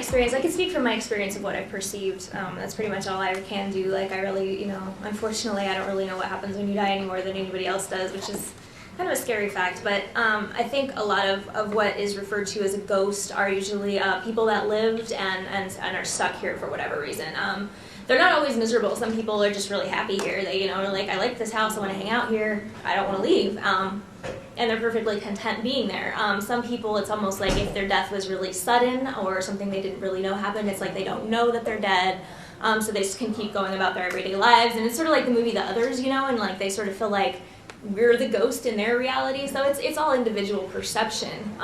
experience, I can speak from my experience of what I've perceived. That's pretty much all I can do. Like, I really, unfortunately, I don't really know what happens when you die any more than anybody else does, which is kind of a scary fact. But I think a lot of what is referred to as a ghost are usually people that lived and are stuck here for whatever reason. They're not always miserable. Some people are just really happy here. They, are like, I like this house, I want to hang out here, I don't want to leave. And they're perfectly content being there. Some people, it's almost like if their death was really sudden or something they didn't really know happened, it's like they don't know that they're dead, so they just can keep going about their everyday lives. And it's sort of like the movie The Others, and like they sort of feel like we're the ghost in their reality. So it's all individual perception.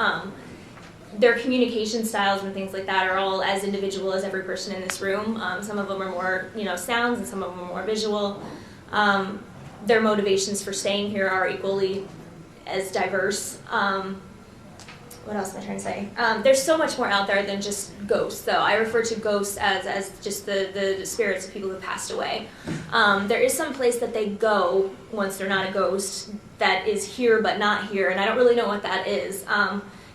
Their communication styles and things like that are all as individual as every person in this room. Some of them are more, sounds, and some of them are more visual. Their motivations for staying here are equally as diverse. What else am I trying to say? There's so much more out there than just ghosts, though. I refer to ghosts as just the spirits of people who passed away. There is some place that they go once they're not a ghost that is here but not here, and I don't really know what that is.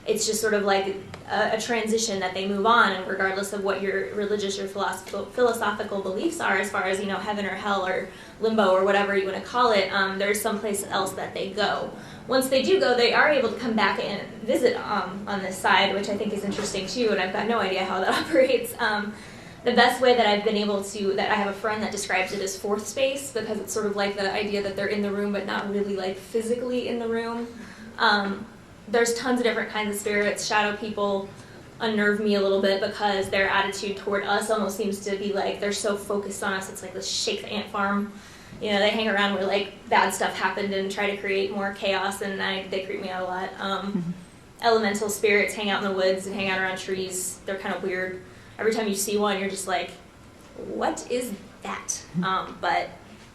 It's just sort of like a transition that they move on, and regardless of what your religious or philosophical beliefs are, as far as heaven or hell or limbo or whatever you want to call it, there's someplace else that they go. Once they do go, they are able to come back and visit on this side, which I think is interesting too, and I've got no idea how that operates. The best way that I've been able to, that I have a friend that describes it as fourth space, because it's sort of like the idea that they're in the room but not really like physically in the room. There's tons of different kinds of spirits. Shadow people unnerve me a little bit because their attitude toward us almost seems to be like they're so focused on us. It's like this shake the ant farm. They hang around where like bad stuff happened and try to create more chaos, and they creep me out a lot. Elemental spirits hang out in the woods and hang out around trees. They're kind of weird. Every time you see one, you're just like, what is that? But,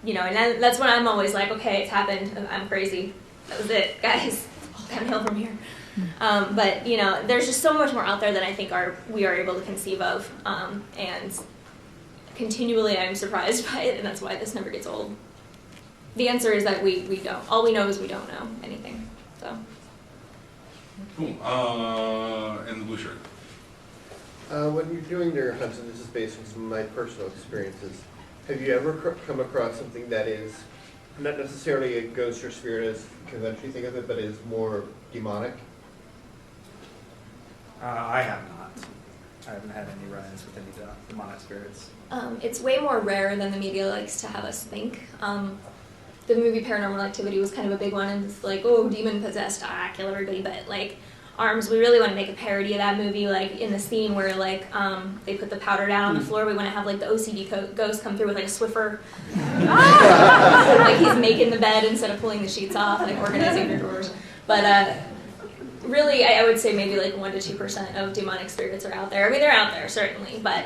and that's when I'm always like, okay, it's happened. I'm crazy. That was it, guys. All downhill from here. But, there's just so much more out there than I think we are able to conceive of. And continually I'm surprised by it, and that's why this never gets old. The answer is that we don't. All we know is we don't know anything. So. Cool. And the blue shirt. When you're doing your hunts, and this is based on some of my personal experiences, have you ever come across something that is not necessarily a ghost or spirit as conventionally think of it, but is more demonic? I have not. I haven't had any run-ins with any demonic spirits. It's way more rare than the media likes to have us think. The movie Paranormal Activity was kind of a big one, and it's like, oh, demon possessed, kill everybody, but like Arms, we really want to make a parody of that movie, like in the scene where like they put the powder down on the floor. We want to have like the OCD ghost come through with like a Swiffer, like he's making the bed instead of pulling the sheets off, like organizing your drawers. But really, I would say maybe like 1 to 2% of demonic spirits are out there. I mean, they're out there certainly, but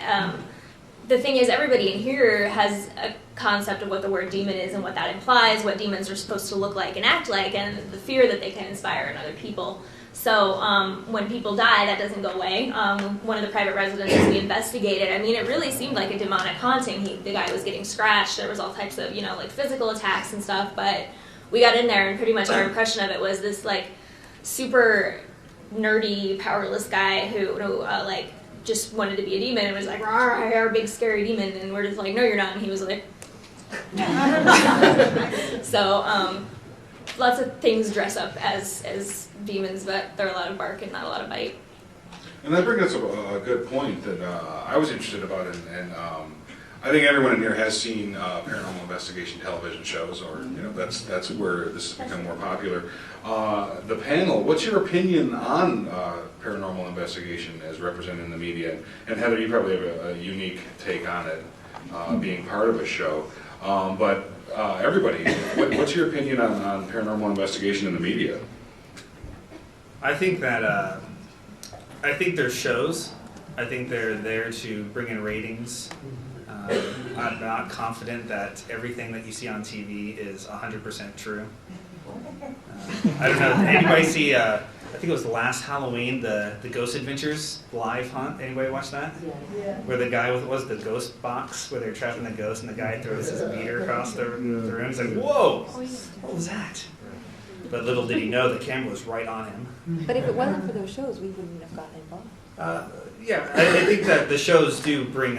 the thing is, everybody in here has a concept of what the word demon is and what that implies, what demons are supposed to look like and act like, and the fear that they can inspire in other people. So when people die, that doesn't go away. One of the private residences we investigated, I mean, it really seemed like a demonic haunting. The guy was getting scratched. There was all types of, like physical attacks and stuff. But we got in there, and pretty much our impression of it was this like super nerdy, powerless guy who like just wanted to be a demon and was like, "Rawr, our big scary demon," and we're just like, "No, you're not." And he was like, so lots of things dress up as demons, but they're a lot of bark and not a lot of bite. And that brings us a good point that I was interested about, and I think everyone in here has seen paranormal investigation television shows, or that's where this has become more popular. The panel, what's your opinion on paranormal investigation as represented in the media? And Heather, you probably have a unique take on it, being part of a show. But everybody, what's your opinion on paranormal investigation in the media? I think that I think they're shows. I think they're there to bring in ratings. I'm not confident that everything that you see on TV is 100% true. I don't know. Did anybody see? I think it was last Halloween, the Ghost Adventures live hunt. Anybody watch that? Yeah. Where the guy was the ghost box, where they're trapping the ghost, and the guy throws his meter across the room. It's like, whoa, what was that? But little did he know the camera was right on him. But if it wasn't for those shows, we wouldn't have gotten involved. Yeah, I think that the shows do bring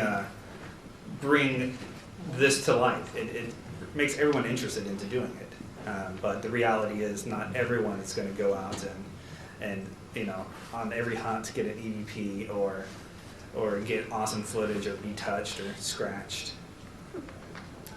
this to life. It makes everyone interested into doing it. But the reality is not everyone is going to go out and on every hunt get an EVP or get awesome footage or be touched or scratched.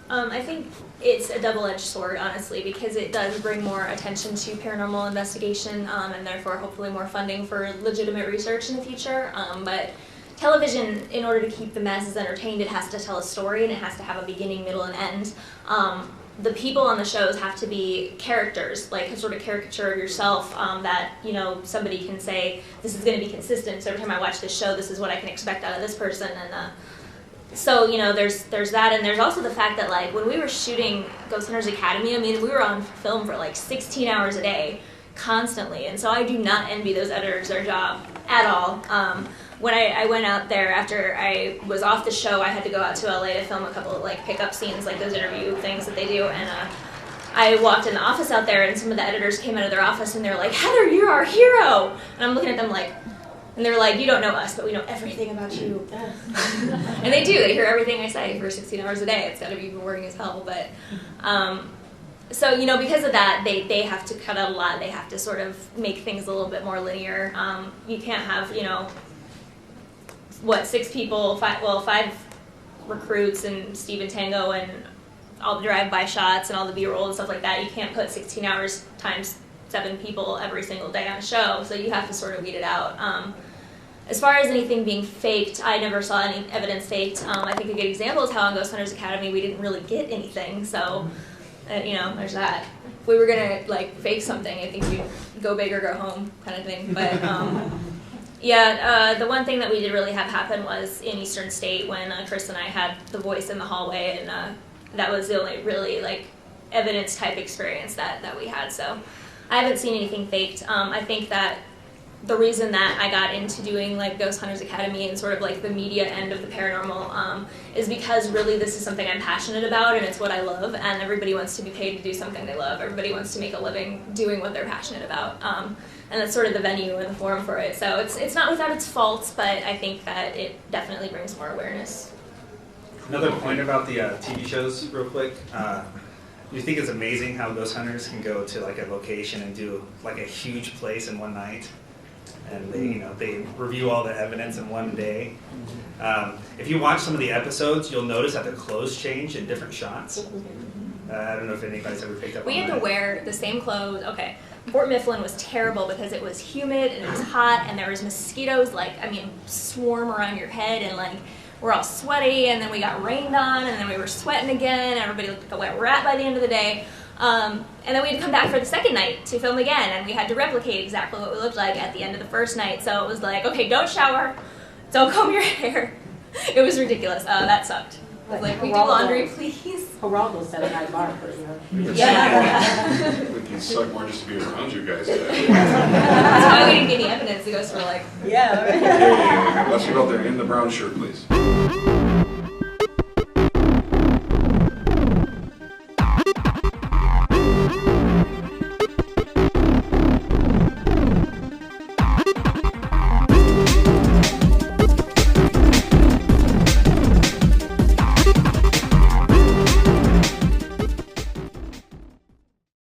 I think it's a double-edged sword, honestly, because it does bring more attention to paranormal investigation and therefore hopefully more funding for legitimate research in the future. But television, in order to keep the masses entertained, it has to tell a story and it has to have a beginning, middle, and end. The people on the shows have to be characters, like a sort of caricature of yourself that, somebody can say, this is going to be consistent, so every time I watch this show, this is what I can expect out of this person. And so, there's that, and there's also the fact that, like, when we were shooting Ghost Hunters Academy, I mean, we were on film for, like, 16 hours a day, constantly, and so I do not envy those editors their job at all. When I went out there after I was off the show, I had to go out to LA to film a couple of, like, pickup scenes, like those interview things that they do, and I walked in the office out there, and some of the editors came out of their office, and they were like, Heather, you're our hero! And I'm looking at them like, and they're like, you don't know us, but we know everything about you. And they do. They hear everything I say for 16 hours a day. It's got to be boring as hell. But so, because of that, they have to cut out a lot. They have to sort of make things a little bit more linear. You can't have, 6 people, 5 recruits and Steve and Tango and all the drive-by shots and all the B-roll and stuff like that. You can't put 16 hours times 7 people every single day on a show, so you have to sort of weed it out. As far as anything being faked, I never saw any evidence faked. I think a good example is how on Ghost Hunters Academy we didn't really get anything, so, there's that. If we were gonna, fake something, I think we'd go big or go home kind of thing, but, the one thing that we did really have happen was in Eastern State when Chris and I had the voice in the hallway, and that was the only really, evidence-type experience that we had, so I haven't seen anything faked. I think that the reason that I got into doing Ghost Hunters Academy and sort of the media end of the paranormal is because really this is something I'm passionate about and it's what I love, and everybody wants to be paid to do something they love. Everybody wants to make a living doing what they're passionate about, and that's sort of the venue and the forum for it. So it's not without its faults, but I think that it definitely brings more awareness. Another point about the TV shows, real quick. You think it's amazing how Ghost Hunters can go to a location and do a huge place in one night, and they review all the evidence in one day. If you watch some of the episodes, you'll notice that the clothes change in different shots. I don't know if anybody's ever picked up on that. We had to wear the same clothes. Okay, Fort Mifflin was terrible because it was humid and it was hot and there was mosquitoes swarm around your head, and we're all sweaty, and then we got rained on, and then we were sweating again. Everybody looked like a wet rat by the end of the day. And then we had to come back for the second night to film again, and we had to replicate exactly what we looked like at the end of the first night. So it was okay, don't shower, don't comb your hair. It was ridiculous. That sucked. I was we do laundry, please. Geraldo set a high bar for you. Yeah. It sucked more just to be around you guys. That's why we didn't get any evidence. The ghosts were yeah. Hey, let's get out there in the brown shirt, please.